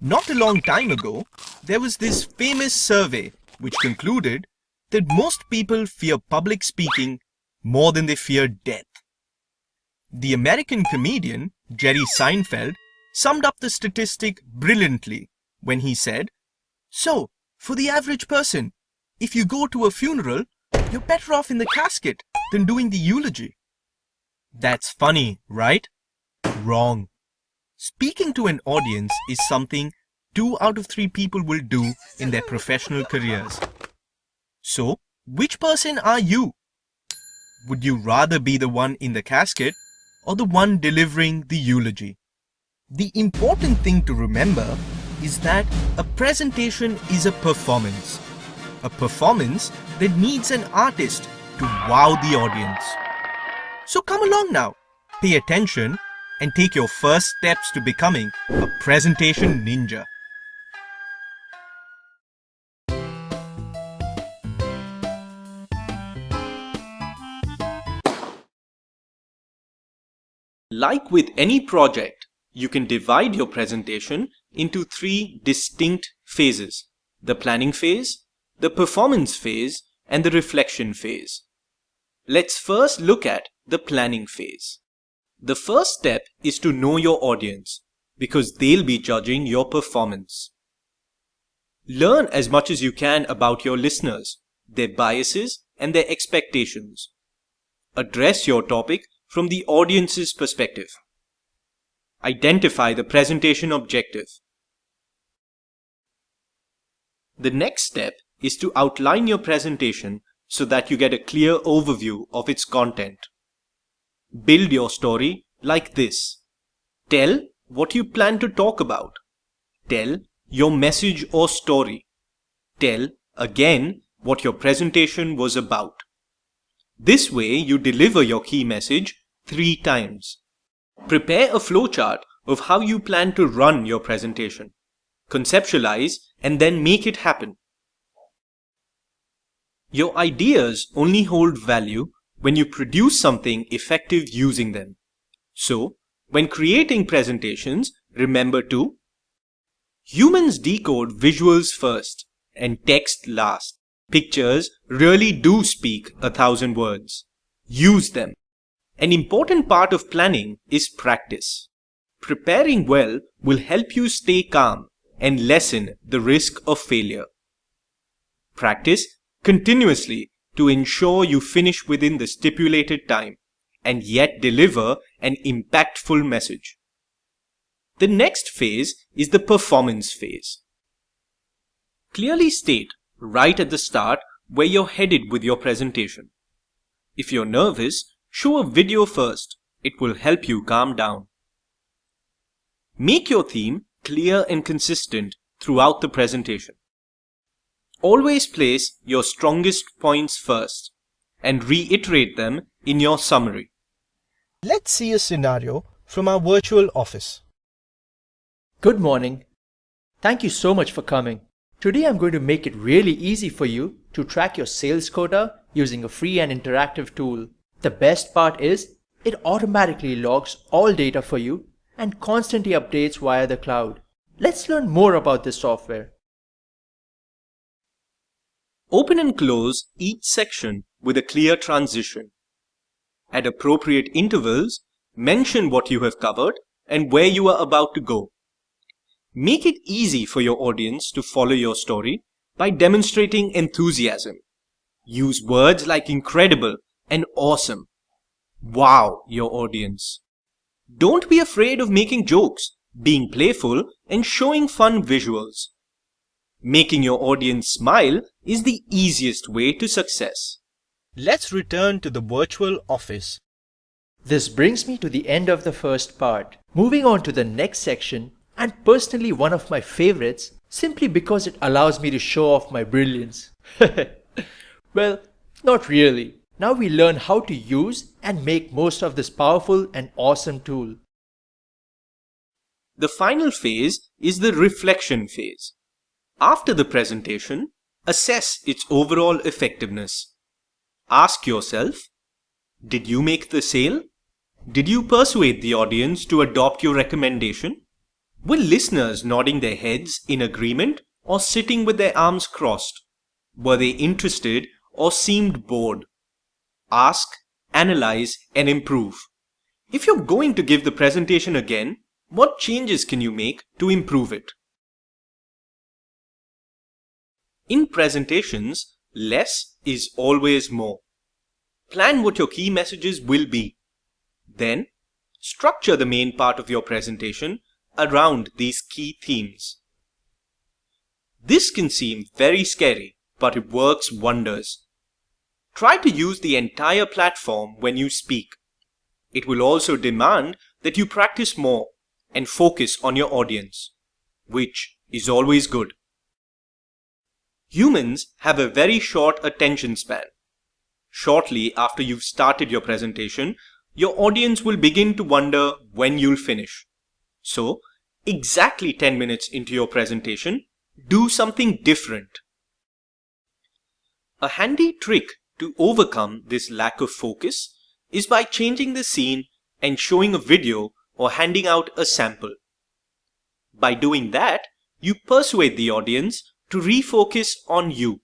Not a long time ago, there was this famous survey which concluded that most people fear public speaking more than they fear death. The American comedian Jerry Seinfeld summed up the statistic brilliantly when he said, "So, for the average person, if you go to a funeral, you're better off in the casket than doing the eulogy." That's funny, right? Wrong. Speaking to an audience is something 2 out of 3 people will do in their professional careers. So, which person are you? Would you rather be the one in the casket or the one delivering the eulogy? The important thing to remember is that a presentation is a performance that needs an artist to wow the audience. So come along now, pay attention, and take your first steps to becoming a presentation ninja. Like with any project, you can divide your presentation into 3 distinct phases: the planning phase, the performance phase, and the reflection phase. Let's first look at the planning phase. The first step is to know your audience, because they'll be judging your performance. Learn as much as you can about your listeners, their biases, and their expectations. Address your topic from the audience's perspective. Identify the presentation objective. The next step is to outline your presentation so that you get a clear overview of its content. Build your story like this. Tell what you plan to talk about. Tell your message or story. Tell again what your presentation was about. This way you deliver your key message 3 times. Prepare a flowchart of how you plan to run your presentation. Conceptualize and then make it happen. Your ideas only hold value when you produce something effective using them. So, when creating presentations, remember to: humans decode visuals first and text last. Pictures really do speak 1,000 words. Use them. An important part of planning is practice. Preparing well will help you stay calm and lessen the risk of failure. Practice continuously to ensure you finish within the stipulated time and yet deliver an impactful message. The next phase is the performance phase. Clearly state right at the start where you're headed with your presentation. If you're nervous, show a video first. It will help you calm down. Make your theme clear and consistent throughout the presentation. Always place your strongest points first and reiterate them in your summary. Let's see a scenario from our virtual office. Good morning. Thank you so much for coming. Today I'm going to make it really easy for you to track your sales quota using a free and interactive tool. The best part is it automatically logs all data for you and constantly updates via the cloud. Let's learn more about this software. Open and close each section with a clear transition. At appropriate intervals, mention what you have covered and where you are about to go. Make it easy for your audience to follow your story by demonstrating enthusiasm. Use words like incredible and awesome. Wow your audience. Don't be afraid of making jokes, being playful, and showing fun visuals. Making your audience smile is the easiest way to success. Let's return to the virtual office. This brings me to the end of the first part. Moving on to the next section, and personally one of my favorites, simply because it allows me to show off my brilliance. Well, not really. Now we learn how to use and make most of this powerful and awesome tool. The final phase is the reflection phase. After the presentation, assess its overall effectiveness. Ask yourself, did you make the sale? Did you persuade the audience to adopt your recommendation? Were listeners nodding their heads in agreement or sitting with their arms crossed? Were they interested or seemed bored? Ask, analyze, and improve. If you're going to give the presentation again, what changes can you make to improve it? In presentations, less is always more. Plan what your key messages will be. Then, structure the main part of your presentation around these key themes. This can seem very scary, but it works wonders. Try to use the entire platform when you speak. It will also demand that you practice more and focus on your audience, which is always good. Humans have a very short attention span. Shortly after you've started your presentation, your audience will begin to wonder when you'll finish. So, exactly 10 minutes into your presentation, do something different. A handy trick to overcome this lack of focus is by changing the scene and showing a video or handing out a sample. By doing that, you persuade the audience to refocus on you.